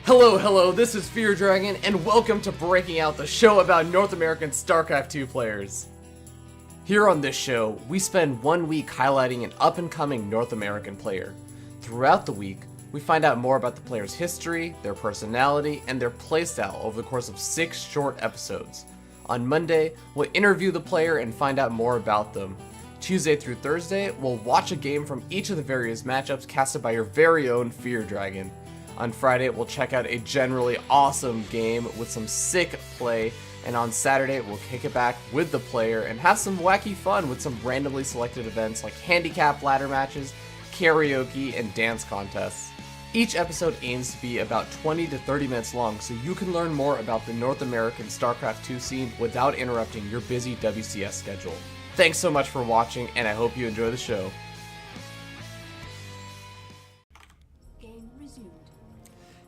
Hello, this is Fear Dragon, and welcome to Breaking Out, the show about North American StarCraft 2 players. Here on this show, we spend 1 week highlighting an up-and-coming North American player. Throughout the week, we find out more about the player's history, their personality, and their playstyle over the course of 6 short episodes. On Monday, we'll interview the player and find out more about them. Tuesday through Thursday, we'll watch a game from each of the various matchups casted by your very own Fear Dragon. On Friday, we'll check out a generally awesome game with some sick play, and on Saturday, we'll kick it back with the player and have some wacky fun with some randomly selected events like handicap ladder matches, karaoke, and dance contests. Each episode aims to be about 20 to 30 minutes long, so you can learn more about the North American StarCraft 2 scene without interrupting your busy WCS schedule. Thanks so much for watching, and I hope you enjoy the show.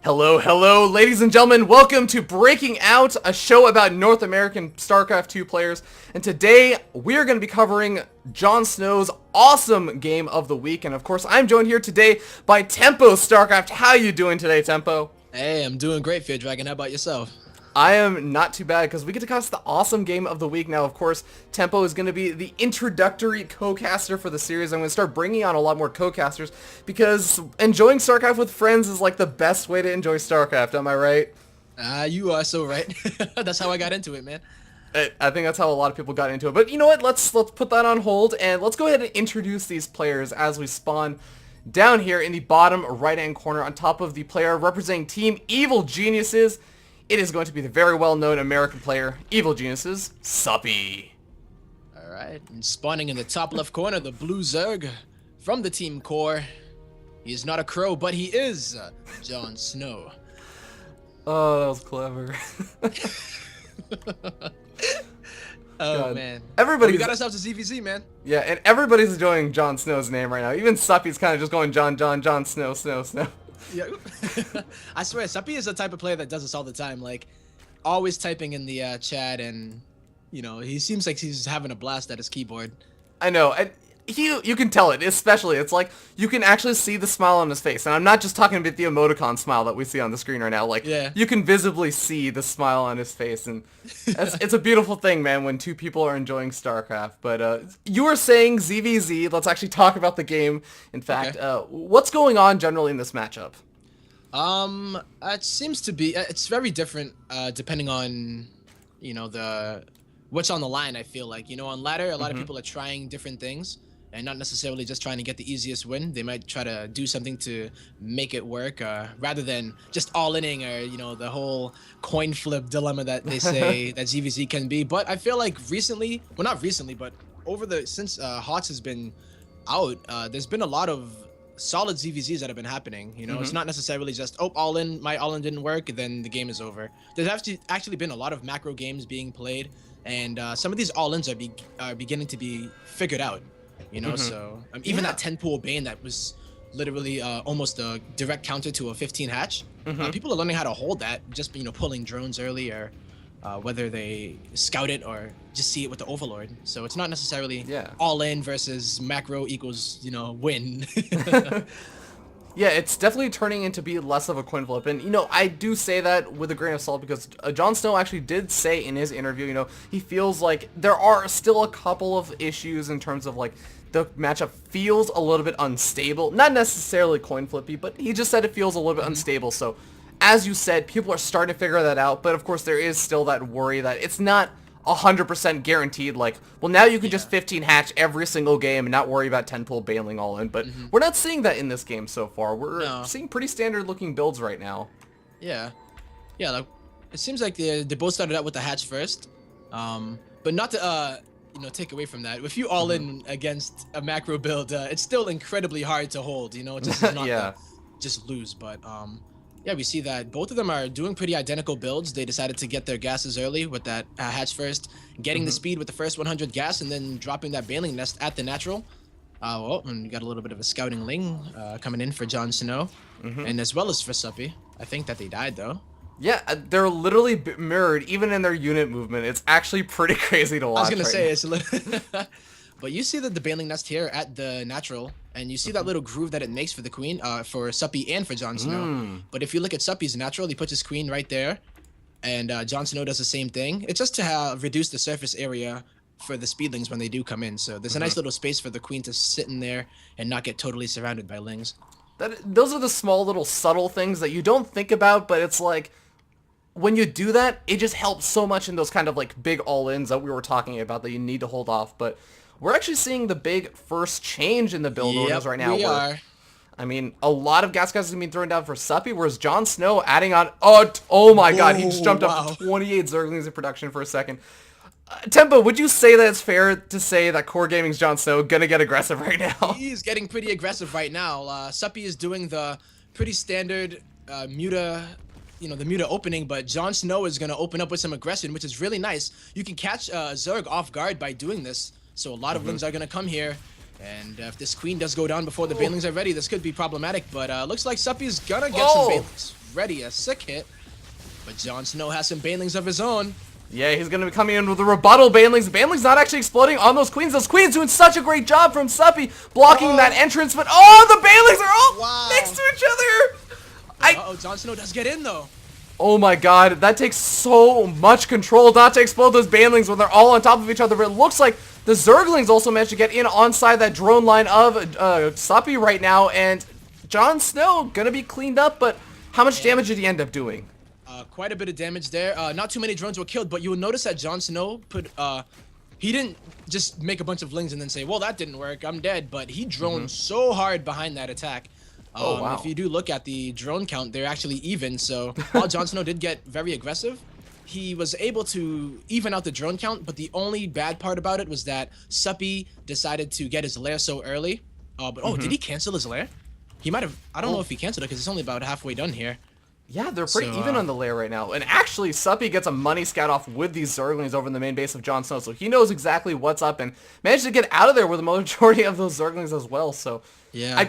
Hello, ladies and gentlemen. Welcome to Breaking Out, a show about North American StarCraft 2 players. And today, we're going to be covering JonSnow's awesome game of the week. And of course, I'm joined here today by Tempo StarCraft. How you doing today, Tempo? Hey, I'm doing great, Fear Dragon. How about yourself? I am not too bad because we get to cast the awesome game of the week. Now, of course, Tempo is going to be the introductory co-caster for the series. I'm going to start bringing on a lot more co-casters because enjoying StarCraft with friends is like the best way to enjoy StarCraft. Am I right? You are so right. That's how I got into it, man. I think that's how a lot of people got into it. But you know what? Let's put that on hold and let's go ahead and introduce these players as we spawn down here in the bottom right-hand corner on top of the player representing Team Evil Geniuses. It is going to be the very well-known American player, Evil Geniuses, Suppy. Alright, and spawning in the top left corner, the Blue Zerg from the Team Core. He is not a crow, but he is JonSnow. Oh, that was clever. Oh, God. man. We got ourselves a ZVZ, man. Yeah, and everybody's enjoying JonSnow's name right now. Even Suppy's kind of just going John, Snow. Yeah. I swear, Suppy is the type of player that does this all the time. Like, always typing in the chat, and you know, he seems like he's having a blast at his keyboard. I know, and you can tell it. Especially, it's like you can actually see the smile on his face, and I'm not just talking about the emoticon smile that we see on the screen right now. Like, yeah, you can visibly see the smile on his face, and it's a beautiful thing, man. When two people are enjoying StarCraft. But you were saying ZVZ. Let's actually talk about the game. In fact, okay. What's going on generally in this matchup? It seems to be, it's very different, depending on, you know, what's on the line. I feel like, you know, on ladder, a lot of people are trying different things and not necessarily just trying to get the easiest win. They might try to do something to make it work, rather than just all-inning, or, you know, the whole coin flip dilemma that they say that ZVZ can be. But I feel like recently, well, not recently, but since HOTS has been out, there's been a lot of solid ZVZs that have been happening. You know, it's not necessarily just, oh, my all-in didn't work, then the game is over. There's actually been a lot of macro games being played, and some of these all-ins are beginning to be figured out. You know, so even that 10-pool Bane that was literally almost a direct counter to a 15 hatch. People are learning how to hold that, just, you know, pulling drones early, or whether they scout it or just see it with the Overlord. So it's not necessarily all in versus macro equals, you know, win. Yeah, it's definitely turning into be less of a coin flip. And, you know, I do say that with a grain of salt because JonSnow actually did say in his interview, you know, he feels like there are still a couple of issues in terms of, like, the matchup feels a little bit unstable. Not necessarily coin flippy, but he just said it feels a little bit unstable. So, as you said, people are starting to figure that out. But, of course, there is still that worry that it's not 100% guaranteed, like, well, now you can just 15 hatch every single game and not worry about 10-pull bailing all in, but we're not seeing that in this game so far. We're seeing pretty standard looking builds right now. Yeah, like, it seems like they both started out with the hatch first, but not to you know, take away from that. If you all in against a macro build, it's still incredibly hard to hold, you know, just not just lose. But yeah, we see that both of them are doing pretty identical builds. They decided to get their gases early with that hatch first, getting the speed with the first 100 gas, and then dropping that Baneling Nest at the natural. Well, and we got a little bit of a scouting ling coming in for JonSnow, and as well as for Suppy. I think that they died, though. Yeah, they're literally mirrored, even in their unit movement. It's actually pretty crazy to watch. I was going to say, it's a little... But you see that the Baneling nest here at the natural, and you see that little groove that it makes for the queen, for Suppy and for JonSnow. But if you look at Suppy's natural, he puts his queen right there, and JonSnow does the same thing. It's just to reduce the surface area for the speedlings when they do come in. So there's a nice little space for the queen to sit in there and not get totally surrounded by lings. Those are the small little subtle things that you don't think about, but it's like, when you do that, it just helps so much in those kind of like big all-ins that we were talking about that you need to hold off. But we're actually seeing the big first change in the build orders right now. We are. I mean, a lot of gas guys have been thrown down for Suppy, whereas JonSnow adding on... Oh my god, he just jumped up to 28 Zerglings in production for a second. Tempo, would you say that it's fair to say that Core Gaming's JonSnow gonna get aggressive right now? He's getting pretty aggressive right now. Suppy is doing the pretty standard Muta, the Muta opening, but JonSnow is gonna open up with some aggression, which is really nice. You can catch Zerg off guard by doing this, so a lot of lings are gonna come here. And if this queen does go down before the banelings are ready, this could be problematic. But looks like Suppy's gonna get some banelings ready. A sick hit. But JonSnow has some banelings of his own. Yeah, he's gonna be coming in with a rebuttal banelings. Banelings not actually exploding on those queens. Those queens doing such a great job from Suppy, blocking that entrance. But the banelings are all next to each other. JonSnow does get in though. Oh my god, that takes so much control not to explode those banelings when they're all on top of each other. But it looks like the Zerglings also managed to get in onside that drone line of Suppy right now, and JonSnow gonna be cleaned up, but how much damage did he end up doing? Quite a bit of damage there. Not too many drones were killed, but you will notice that JonSnow he didn't just make a bunch of lings and then say, well, that didn't work, I'm dead, but he droned so hard behind that attack. If you do look at the drone count, they're actually even, so while JonSnow did get very aggressive, he was able to even out the drone count, but the only bad part about it was that Suppy decided to get his lair so early. Did he cancel his lair? He might have, I don't know if he canceled it because it's only about halfway done here. Yeah, they're pretty even on the lair right now. And actually, Suppy gets a money scout off with these Zerglings over in the main base of JonSnow, so he knows exactly what's up and managed to get out of there with the majority of those Zerglings as well. So yeah,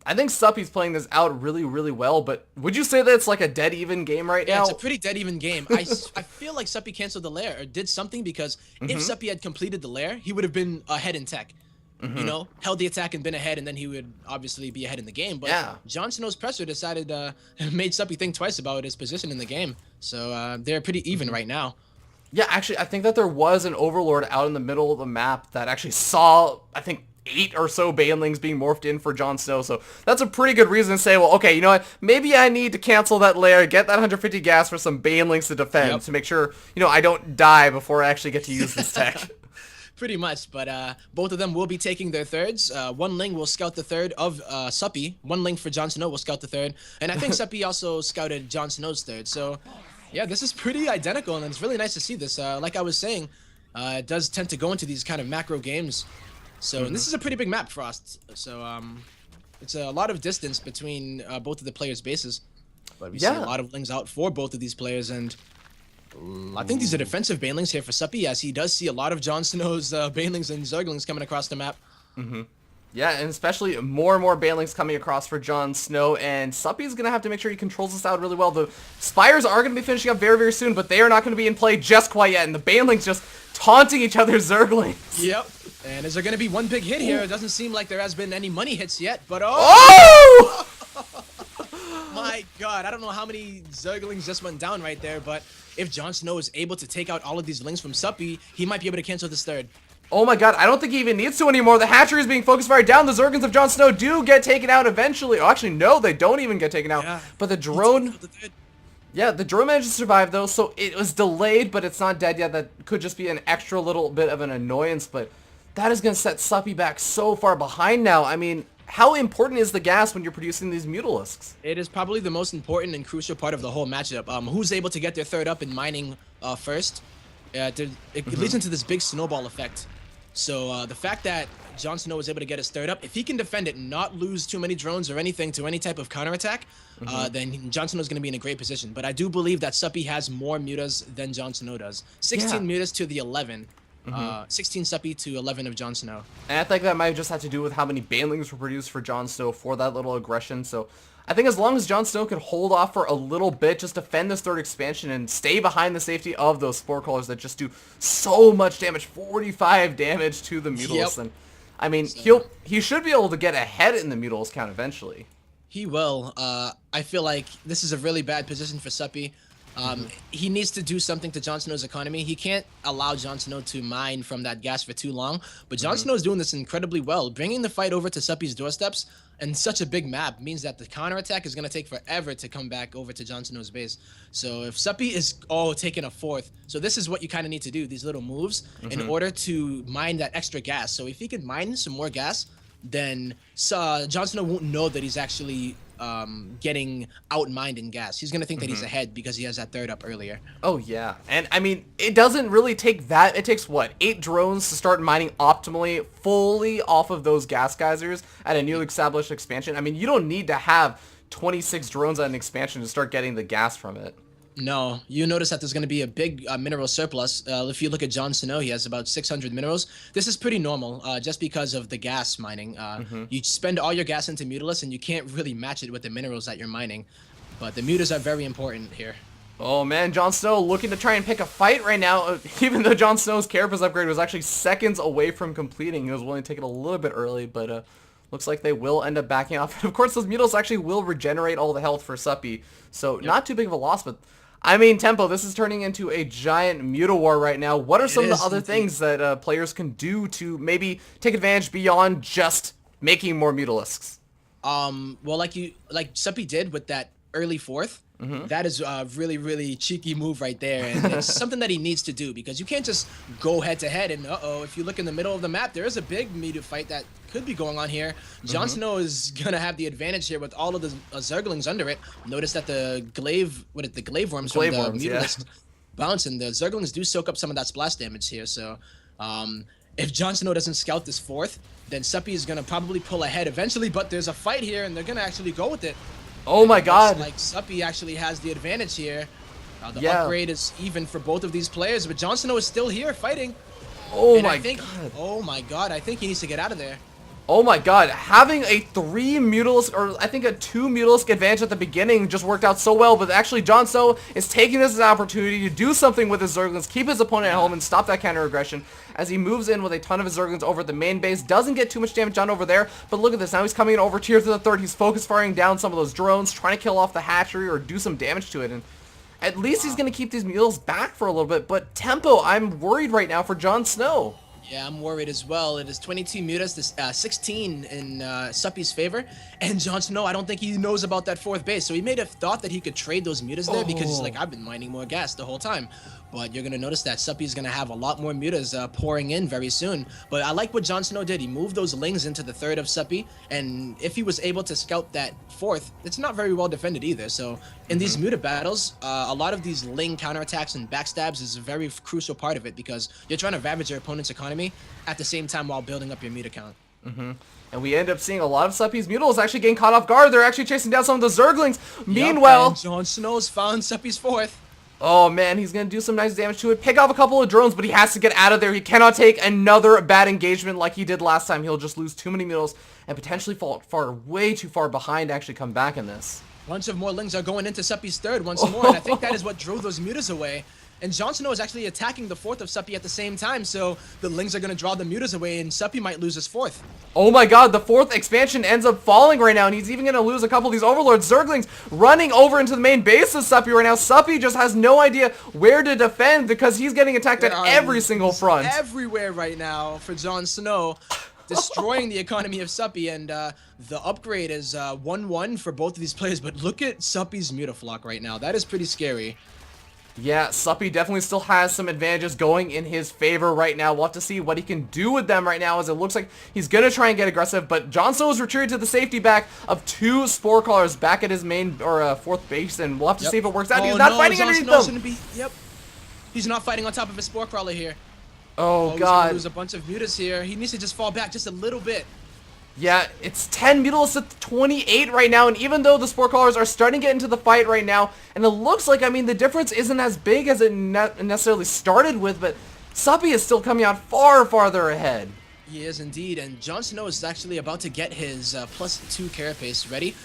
I think Suppy's playing this out really, really well, but would you say that it's like a dead even game right now? Yeah, it's a pretty dead even game. I feel like Suppy canceled the lair or did something because if Suppy had completed the lair, he would have been ahead in tech. Held the attack and been ahead, and then he would obviously be ahead in the game. But JonSnow's presser decided made Suppy think twice about his position in the game. So they're pretty even right now. Yeah, actually, I think that there was an Overlord out in the middle of the map that actually saw, I think, 8 or so banelings being morphed in for JonSnow, so that's a pretty good reason to say, well, okay, you know what, maybe I need to cancel that lair, get that 150 gas for some banelings to defend, to make sure, I don't die before I actually get to use this tech. Pretty much, but both of them will be taking their thirds. One ling will scout the third of Suppy. One ling for JonSnow will scout the third, and I think Suppy also scouted JonSnow's third, so yeah, this is pretty identical, and it's really nice to see this. Like I was saying, it does tend to go into these kind of macro games. So and this is a pretty big map, Frost. So it's a lot of distance between both of the players' bases. But we see a lot of lings out for both of these players, and I think these are defensive banelings here for Suppy, as he does see a lot of JonSnow's banelings and Zerglings coming across the map. Yeah, and especially more and more banelings coming across for JonSnow, and Suppy's going to have to make sure he controls this out really well. The Spires are going to be finishing up very, very soon, but they are not going to be in play just quite yet, and the banelings just taunting each other's Zerglings. Yep. And is there going to be one big hit here? It doesn't seem like there has been any money hits yet, but my god, I don't know how many Zerglings just went down right there, but if JonSnow is able to take out all of these lings from Suppy, he might be able to cancel this third. Oh my god, I don't think he even needs to anymore. The hatchery is being focus fired down. The Zerglings of JonSnow do get taken out eventually. Oh, actually, no, they don't even get taken out. Yeah. But the drone... Yeah, the drone managed to survive, though, so it was delayed, but it's not dead yet. That could just be an extra little bit of an annoyance, but that is going to set Suppy back so far behind now. I mean, how important is the gas when you're producing these Mutalisks? It is probably the most important and crucial part of the whole matchup. Who's able to get their third up in mining first? It leads into this big snowball effect. So the fact that JonSnow was able to get his third up, if he can defend it, not lose too many drones or anything to any type of counterattack, then JonSnow is going to be in a great position. But I do believe that Suppy has more mutas than JonSnow does. 16 mutas to the 11. 16 Suppy to 11 of JonSnow. And I think that might just have to do with how many banelings were produced for JonSnow for that little aggression. So I think as long as JonSnow can hold off for a little bit, just defend this third expansion and stay behind the safety of those Spore Crawlers that just do so much damage, 45 damage to the Mutalisk. And I mean, he should be able to get ahead in the Mutalisk count eventually. He will. I feel like this is a really bad position for Suppy. He needs to do something to JonSnow's economy. He can't allow JonSnow to mine from that gas for too long. But JonSnow is doing this incredibly well. Bringing the fight over to Suppy's doorsteps and such a big map means that the counterattack is going to take forever to come back over to JonSnow's base. So if Suppy is taking a fourth, so this is what you kind of need to do, these little moves, in order to mine that extra gas. So if he could mine some more gas, then JonSnow won't know that he's actually getting outmined in gas. He's gonna think that he's ahead because he has that third up earlier. Oh yeah, and I mean, it doesn't really take that. It takes what, 8 drones to start mining optimally, fully off of those gas geysers at a newly established expansion. I mean, you don't need to have 26 drones at an expansion to start getting the gas from it. No, you notice that there's going to be a big mineral surplus. If you look at JonSnow, he has about 600 minerals. This is pretty normal, just because of the gas mining. You spend all your gas into Mutalisk, and you can't really match it with the minerals that you're mining. But the mutas are very important here. Oh man, JonSnow looking to try and pick a fight right now. Even though JonSnow's Carapace upgrade was actually seconds away from completing, he was willing to take it a little bit early, but looks like they will end up backing off. And of course, those Mutalisk actually will regenerate all the health for Suppy, so not too big of a loss, but I mean, Tempo, this is turning into a giant Mutawar right now. What are some of the other things that players can do to maybe take advantage beyond just making more Mutalisks? Well, like Suppy did with that early fourth, that is a really, really cheeky move right there. And it's something that he needs to do because you can't just go head to head. And if you look in the middle of the map, there is a big Muta fight that could be going on here. JonSnow is going to have the advantage here with all of the Zerglings under it. Notice that the glaive worms from the Mutalisk bounce, and the Zerglings do soak up some of that splash damage here. So if JonSnow doesn't scout this fourth, then Suppy is going to probably pull ahead eventually, but there's a fight here, and they're going to actually go with it. Oh my god. Like Suppy actually has the advantage here. The upgrade is even for both of these players, but JonSnow is still here fighting. Oh my god. Oh my god, I think he needs to get out of there. Oh my god, having a 3 Mutalisk, or I think a 2 Mutalisk advantage at the beginning just worked out so well, but actually JonSnow is taking this as an opportunity to do something with his Zerglings, keep his opponent at home, and stop that counter aggression as he moves in with a ton of his Zerglings over at the main base. Doesn't get too much damage done over there, but look at this, now he's coming in over tier to the third. He's focus firing down some of those drones, trying to kill off the hatchery or do some damage to it, and at least he's going to keep these Mutals back for a little bit, but Tempo, I'm worried right now for JonSnow. Yeah, I'm worried as well. It is 22 mutas, this 16 in Suppy's favor, and JonSnow, I don't think he knows about that fourth base, so he may have thought that he could trade those mutas there because he's like, I've been mining more gas the whole time. But you're going to notice that Suppy's going to have a lot more mutas pouring in very soon. But I like what JonSnow did. He moved those lings into the third of Suppy, and if he was able to scout that fourth, it's not very well defended either. So in these muta battles, a lot of these ling counterattacks and backstabs is a very crucial part of it because you're trying to ravage your opponent's economy at the same time while building up your muta count. And we end up seeing a lot of Suppy's Mutals actually getting caught off guard. They're actually chasing down some of the Zerglings. Meanwhile, JonSnow's found Suppy's fourth. Oh man, he's going to do some nice damage to it, pick off a couple of drones, but he has to get out of there. He cannot take another bad engagement like he did last time. He'll just lose too many Mutals and potentially fall way too far behind to actually come back in this. Bunch of more lings are going into Suppy's third once more, and I think that is what drove those mutas away. And JonSnow is actually attacking the fourth of Suppy at the same time, so the lings are going to draw the mutas away, and Suppy might lose his fourth. Oh my god, the fourth expansion ends up falling right now, and he's even going to lose a couple of these Overlords. Zerglings running over into the main base of Suppy right now. Suppy just has no idea where to defend because he's getting attacked at every single front. Everywhere right now for JonSnow, destroying the economy of Suppy, and the upgrade is 1-1 for both of these players, but look at Suppy's Mutaflock right now. That is pretty scary. Yeah, Suppy definitely still has some advantages going in his favor right now. We'll have to see what he can do with them right now as it looks like he's going to try and get aggressive. But JonSnow is retreated to the safety back of 2 Spore Crawlers back at his main or fourth base. And we'll have to see if it works out. He's not fighting underneath them. He's not fighting on top of his Spore Crawler here. Oh, He's God. gonna lose a bunch of mutas here. He needs to just fall back just a little bit. Yeah, it's 10 Mutalisks to 28 right now, and even though the Spore Crawlers are starting to get into the fight right now, and it looks like, I mean, the difference isn't as big as it necessarily started with, but Suppy is still coming out far farther ahead. He is indeed, and JonSnow is actually about to get his +2 carapace ready.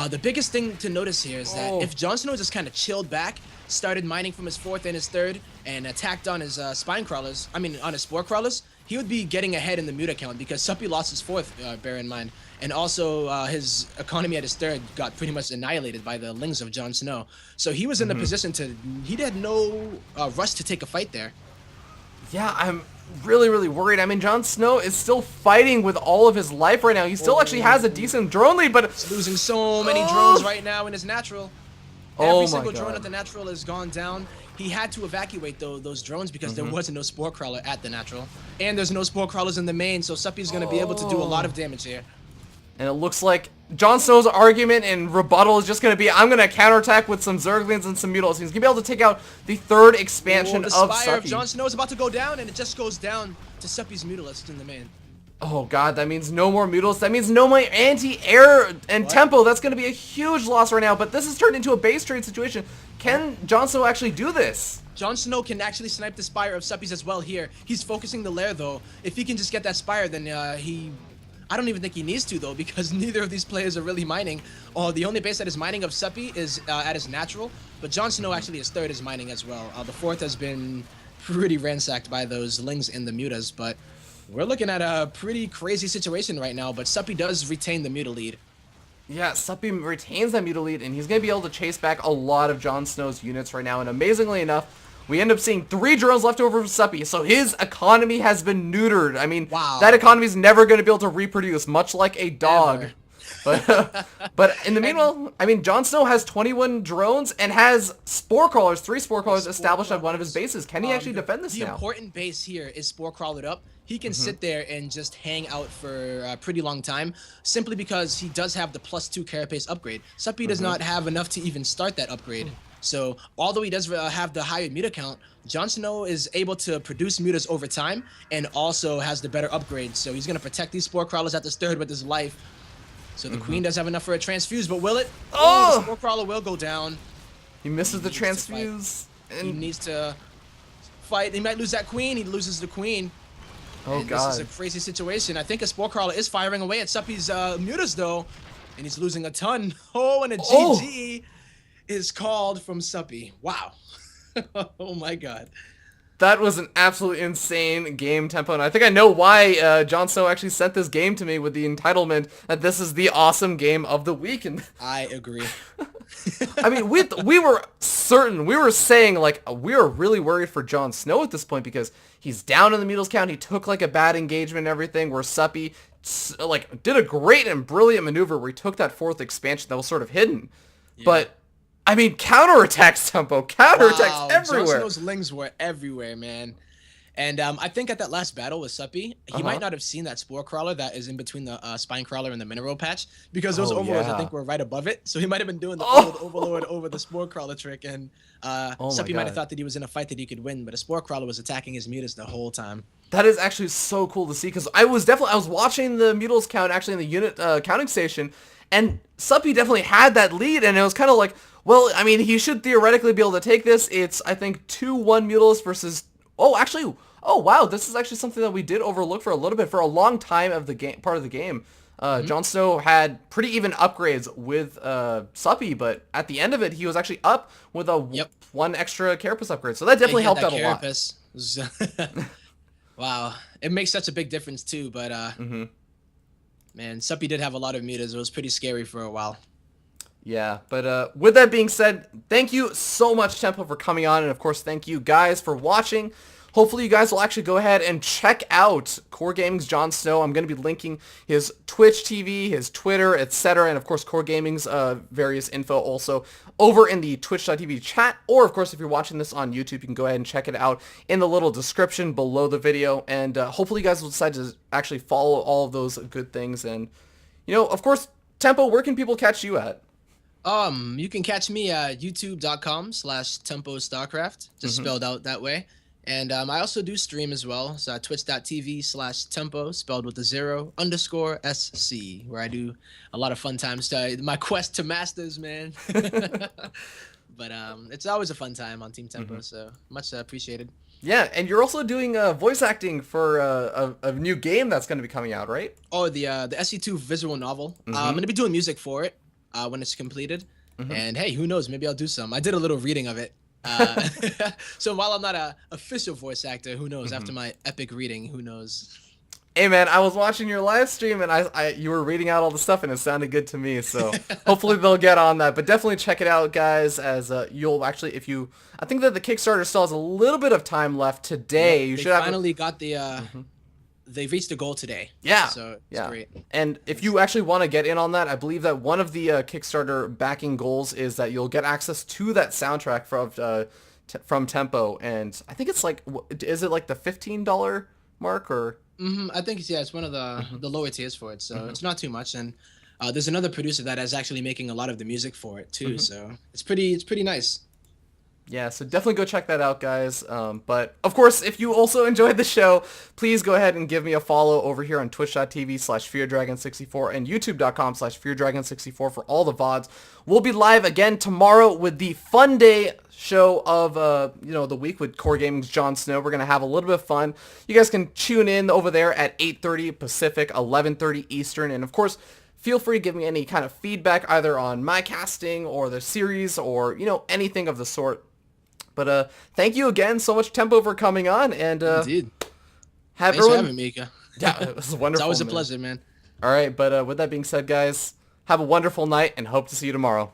The biggest thing to notice here is that if JonSnow just kind of chilled back, started mining from his 4th and his 3rd, and attacked on his spine crawlers, on his spore crawlers, he would be getting ahead in the mute account because Suppy lost his 4th, bear in mind. And also, his economy at his 3rd got pretty much annihilated by the Lings of JonSnow. So he was in the position to, he had no rush to take a fight there. Yeah, I'm really, really worried. I mean, JonSnow is still fighting with all of his life right now. He still actually has a decent drone lead, but... He's losing so many drones right now in his natural. Every single drone at the natural is gone down. He had to evacuate those drones because there wasn't no spore crawler at the natural. And there's no spore crawlers in the main, so Suppy's going to be able to do a lot of damage here. And it looks like JonSnow's argument and rebuttal is just going to be, I'm going to counterattack with some Zerglings and some Mutals. He's going to be able to take out the 3rd expansion of Suppy. The Spire of JonSnow is about to go down, and it just goes down to Suppy's Mutalist in the main. Oh god, that means no more Mutals. That means no more anti-air and tempo. That's going to be a huge loss right now, but this has turned into a base trade situation. Can JonSnow actually do this? JonSnow can actually snipe the Spire of Suppy's as well here. He's focusing the lair, though. If he can just get that Spire, then I don't even think he needs to, though, because neither of these players are really mining. Oh, the only base that is mining of Suppy is at his natural, but JonSnow actually his 3rd is mining as well. The 4th has been pretty ransacked by those Lings and the Mutas, but we're looking at a pretty crazy situation right now, but Suppy does retain the Muta lead. Yeah, Suppy retains that Muta lead, and he's going to be able to chase back a lot of JonSnow's units right now, and amazingly enough, we end up seeing 3 drones left over for Suppy, so his economy has been neutered. I mean, that economy is never going to be able to reproduce, much like a dog. But in the meanwhile, I mean, JonSnow has 21 drones and has spore crawlers, 3 spore crawlers established at one of his bases. Can he actually defend this now? The important base here is spore crawlered up. He can sit there and just hang out for a pretty long time, simply because he does have the +2 carapace upgrade. Suppy does not have enough to even start that upgrade. So, although he does have the higher muta count, JonSnow is able to produce mutas over time and also has the better upgrade. So he's going to protect these spore crawlers at this 3rd with his life. So the Queen does have enough for a transfuse, but will it? Oh, the spore crawler will go down. He misses the transfuse. And he needs to fight. He might lose that Queen. He loses the Queen. Oh, God. This is a crazy situation. I think a spore crawler is firing away at Suppy's mutas, though. And he's losing a ton. Oh, and a GG is called from Suppy. Wow. Oh my god. That was an absolutely insane game tempo, and I think I know why JonSnow actually sent this game to me with the entitlement that this is the awesome game of the week. And I agree. I mean, we were certain, we were saying, like, we were really worried for JonSnow at this point because he's down in the Mutals count. He took, like, a bad engagement and everything, where Suppy, like, did a great and brilliant maneuver where he took that 4th expansion that was sort of hidden. Yeah. But I mean, counterattacks tempo, counterattacks everywhere. JonSnow's Lings were everywhere, man. And I think at that last battle with Suppy, he might not have seen that spore crawler that is in between the spine crawler and the mineral patch, because those overlords I think were right above it. So he might have been doing the old overlord over the spore crawler trick, and Suppy might have thought that he was in a fight that he could win, but a spore crawler was attacking his mutas the whole time. That is actually so cool to see, because I was watching the Mutals count actually in the unit counting station, and Suppy definitely had that lead, and it was kind of like, well, I mean, he should theoretically be able to take this. It's, I think, 2-1 Mutals versus... Oh, actually... Oh, wow, this is actually something that we did overlook for a little bit. For a long time of the game, part of the game, JonSnow had pretty even upgrades with Suppy, but at the end of it, he was actually up with a one extra Carapace upgrade. So that definitely helped out a lot. Wow. It makes such a big difference, too, but... Man, Suppy did have a lot of mutas. It was pretty scary for a while. Yeah, but with that being said, thank you so much, Tempo, for coming on, and of course, thank you guys for watching. Hopefully you guys will actually go ahead and check out Core Gaming's JonSnow. I'm going to be linking his Twitch TV, his Twitter, etc., and of course Core Gaming's various info also over in the twitch.tv chat, or of course if you're watching this on YouTube, you can go ahead and check it out in the little description below the video, and hopefully you guys will decide to actually follow all of those good things. And, you know, of course, Tempo, where can people catch you at? You can catch me at youtube.com/TempoStarcraft, just spelled out that way. And I also do stream as well. So twitch.tv/tempo, spelled with the 0_SC, where I do a lot of fun times. My quest to masters, man. But it's always a fun time on Team Tempo, so much appreciated. Yeah, and you're also doing voice acting for a new game that's going to be coming out, right? Oh, the SE2 visual novel. I'm Mm-hmm. gonna be doing music for it when it's completed. Mm-hmm. And hey, who knows? Maybe I'll do some. I did a little reading of it. Uh, so while I'm not a official voice actor, who knows? Mm-hmm. After my epic reading, who knows? Hey man, I was watching your live stream and you were reading out all the stuff and it sounded good to me. So hopefully they'll get on that. But definitely check it out, guys. As you'll actually, if you, I think that the Kickstarter still has a little bit of time left today. Yep, You they should have. finally got the. They reached the goal today. Yeah, So it's yeah. great. And if you actually want to get in on that, I believe that one of the Kickstarter backing goals is that you'll get access to that soundtrack from Tempo, and I think it's like, is it like the $15 mark or? I think it's one of the lower tiers for it, so it's not too much. And there's another producer that is actually making a lot of the music for it too, so it's pretty nice. Yeah, so definitely go check that out, guys. But, of course, if you also enjoyed the show, please go ahead and give me a follow over here on twitch.tv/FearDragon64 and youtube.com/FearDragon64 for all the VODs. We'll be live again tomorrow with the fun day show of the week with Core Gaming's JonSnow. We're going to have a little bit of fun. You guys can tune in over there at 8:30 Pacific, 11:30 Eastern. And, of course, feel free to give me any kind of feedback either on my casting or the series or, anything of the sort. But thank you again so much, Tempo, for coming on. And Indeed. have Thanks for everyone. having me, Mika. Yeah, it was wonderful. It's always a man. pleasure, man. All right, but with that being said, guys, have a wonderful night and hope to see you tomorrow.